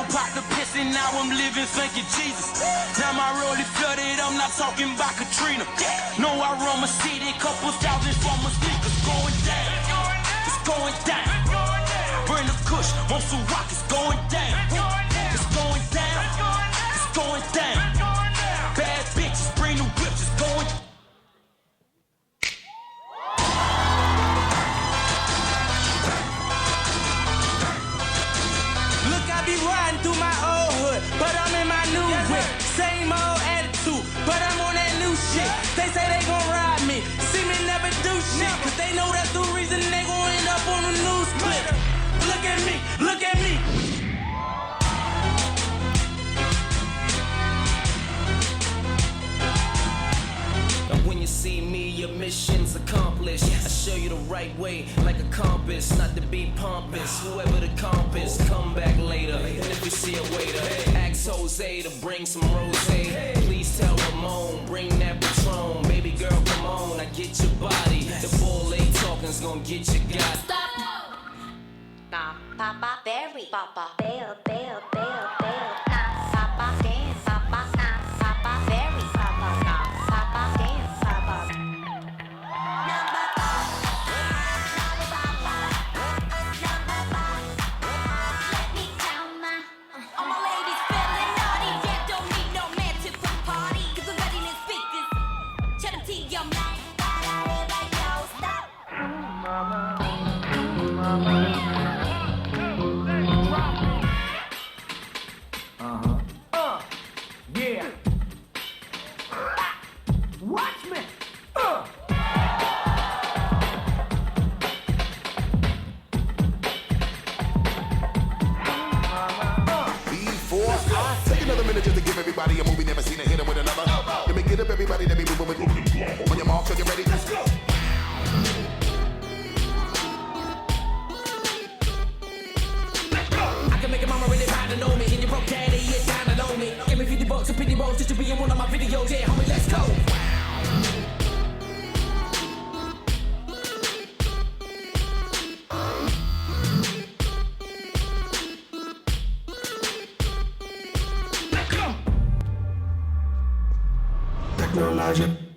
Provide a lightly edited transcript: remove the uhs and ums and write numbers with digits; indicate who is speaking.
Speaker 1: no pot to piss and now I'm living, thank you Jesus. Now my road is flooded, I'm not talking about Katrina. No, I run my city, couple thousand for my sneakers. Going down, it's going down. Bring the kush, want some rock, it's going down. It's going down, it's going down. Bad bitches, bring the whips, it's going down.
Speaker 2: I be riding through my old hood, but I'm in my new whip. Same old attitude, but I'm on that new shit. They say they gon' ride me, see me never do shit, cause they know that's the reason they gon' end up on the news clip. Look at me, look at me.
Speaker 3: When you see me, your mission's accomplished. I show you the right way, like a compass, not to be pompous. Whoever the compass, come back later. And if you see a waiter, ask Jose to bring some rosé. Please tell Ramon, bring that Patron. Baby girl, come on, I get your body. The bull ain't talking's gonna get you got.
Speaker 4: Stop. Nah, Papa Berry, Papa Bell, Bell, Bell, Bell. Nah, Papa Dance, Papa, nah, Papa Berry, Papa, nah, Papa Dance, Papa. Number five, number five, number five. Let me count my. All my ladies feeling naughty, yeah, don't need no man to put party. 'Cause I'm ready to speak this. Tell them to your man, everybody know, stop. Mama.
Speaker 2: Yeah. Watch me.
Speaker 5: Before I take another minute just to give everybody a movie never seen a hitter with another. Let me get up, everybody. Let me move with you. On your mark, so you ready? Let's go.
Speaker 2: Make a mama really proud to know me. And your broke daddy, yeah, down to know me. Give me 50 bucks and 50 rolls just to be in one of my videos. Yeah, homie, let's go. Let's go. Technologic.